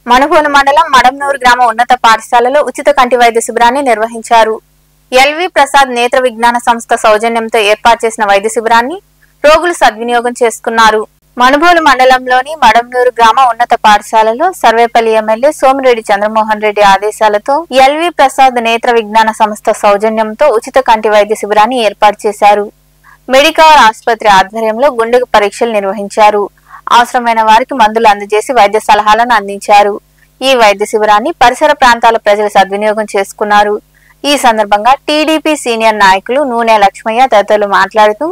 మనుగోలు మండలం మడంనూరు గ్రామ ఉన్నత పాఠశాలలో ఉచిత కంటి వైద్య శిబిరాన్ని నిర్వహించారు. ఎల్వి ప్రసాద్ నేత్ర విజ్ఞాన సంస్థ సౌజన్యంతో ఏర్పాటు చేసిన వైద్య శిబిరాన్ని రోగులు సద్వినియోగం చేసుకున్నారు. మనుగోలు మండలంలోని మడంనూరు గ్రామ ఉన్నత పాఠశాలలో సర్వేపల్లి ఎమ్మెల్యే సోమిరెడ్డి చంద్రమోహన్ రెడ్డి ఆదేశాలతో ఎల్వి ప్రసాద్ నేత్ర విజ్ఞాన సంస్థ సౌజన్యంతో ఉచిత కంటి వైద్య శిబిరాన్ని ఏర్పాటు చేశారు. మెడికవర్ ఆసుపత్రి ఆధ్వర్యంలో గుండె పరీక్షలు నిర్వహించారు. అవసరమైన వారికి మందులు అందజేసి వైద్య సలహాలను అందించారు. ఈ వైద్య శిబిరాన్ని పరిసర ప్రాంతాల ప్రజలు సద్వినియోగం చేసుకున్నారు. ఈ సందర్భంగా టీడీపీ సీనియర్ నాయకులు నూనె లక్ష్మయ్య తదితరులు మాట్లాడుతూ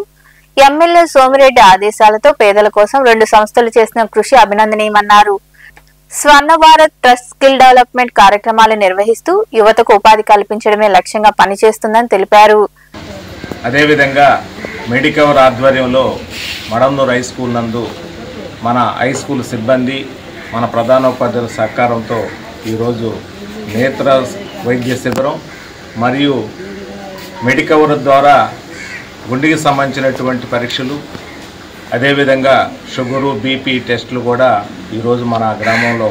ఎమ్మెల్యే సోమిరెడ్డి ఆదేశాలతో పేదల కోసం 2 సంస్థలు చేసిన కృషి అభినందనీయమన్నారు. స్వర్ణ భారత్ ట్రస్ట్ స్కిల్ డెవలప్మెంట్ కార్యక్రమాలు నిర్వహిస్తూ యువతకు ఉపాధి కల్పించడమే లక్ష్యంగా పనిచేస్తుందని తెలిపారు. అదేవిధంగా మెడికవర్ ఆధ్వర్యంలో మడంనూరు హై స్కూల్ నందు మన హై స్కూల్ సిబ్బంది మన ప్రధానోపాధ్యాయుల సహకారంతో ఈరోజు నేత్ర వైద్య శిబిరం మరియు మెడికవర్ ద్వారా గుండెకి సంబంధించినటువంటి పరీక్షలు అదేవిధంగా షుగరు బీపీ టెస్టులు కూడా ఈరోజు మన గ్రామంలో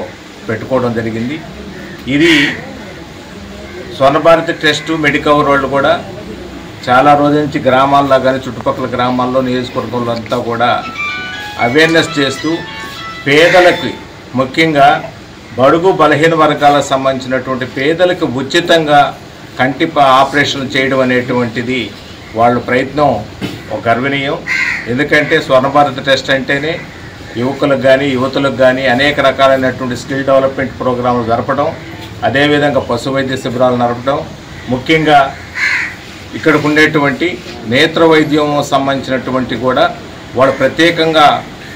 పెట్టుకోవడం జరిగింది. ఇది స్వర్ణభారతి టెస్టు మెడికవర్ వాళ్ళు కూడా చాలా రోజుల నుంచి గ్రామాల్లో కానీ చుట్టుపక్కల గ్రామాల్లో నియోజకవర్గంలో అంతా కూడా అవేర్నెస్ చేస్తూ పేదలకు ముఖ్యంగా బడుగు బలహీన వర్గాలకు సంబంధించినటువంటి పేదలకు ఉచితంగా కంటి ఆపరేషన్లు చేయడం అనేటువంటిది వాళ్ళ ప్రయత్నం గర్వనీయం. ఎందుకంటే స్వర్ణభారత టెస్ట్ అంటేనే యువకులకు కానీ యువతులకు కానీ అనేక రకాలైనటువంటి స్కిల్ డెవలప్మెంట్ ప్రోగ్రాంలు జరపడం, అదేవిధంగా పశు వైద్య శిబిరాలు నడపడం, ముఖ్యంగా ఇక్కడికి ఉండేటువంటి నేత్ర వైద్యం సంబంధించినటువంటి కూడా వాళ్ళు ప్రత్యేకంగా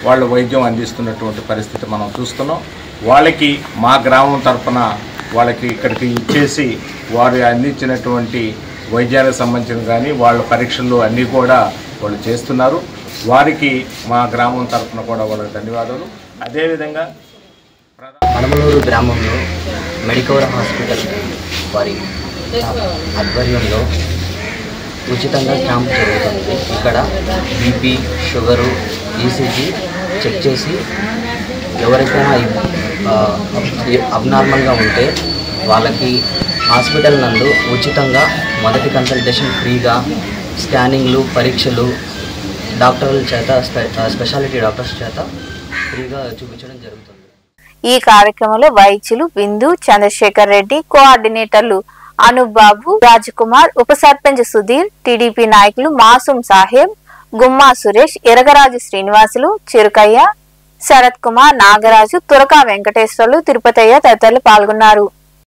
వాళ్ళు వైద్యం అందిస్తున్నటువంటి పరిస్థితి మనం చూస్తున్నాం. వాళ్ళకి మా గ్రామం తరఫున వాళ్ళకి ఇక్కడికి ఇచ్చేసి వారు అందించినటువంటి వైద్యానికి సంబంధించిన కానీ వాళ్ళ పరీక్షలు అన్నీ కూడా వాళ్ళు చేస్తున్నారు. వారికి మా గ్రామం తరఫున కూడా వాళ్ళకి ధన్యవాదాలు. అదేవిధంగా మడమలూరు గ్రామంలో మెడికవర్ హాస్పిటల్ వారి ఆధ్వర్యంలో ఉచితంగా క్యాంప్ జరుగుతుంది. ఇక్కడ బీపీ, షుగరు, ఈసీజీ చెక్ చేసి ఎవరికైనా అబ్నార్మల్గా ఉంటే వాళ్ళకి హాస్పిటల్ నందు ఉచితంగా మొదటి కన్సల్టేషన్ ఫ్రీగా స్కానింగ్లు, పరీక్షలు డాక్టర్ల చేత స్పెషాలిటీ డాక్టర్స్ చేత ఫ్రీగా చూపించడం జరుగుతుంది. ఈ కార్యక్రమంలో వైద్యులు బిందు, చంద్రశేఖర్ రెడ్డి, కోఆర్డినేటర్లు అనుబాబు, రాజకుమార్, ఉప సర్పంచ్ సుధీర్, టీడీపీ నాయకులు మాసూం సాహెబ్, గుమ్మా సురేష్, ఎరగరాజు శ్రీనివాసులు, చిరుకయ్య, శరత్ కుమార్, నాగరాజు, తురకా వెంకటేశ్వర్లు, తిరుపతయ్య తదితరులు పాల్గొన్నారు.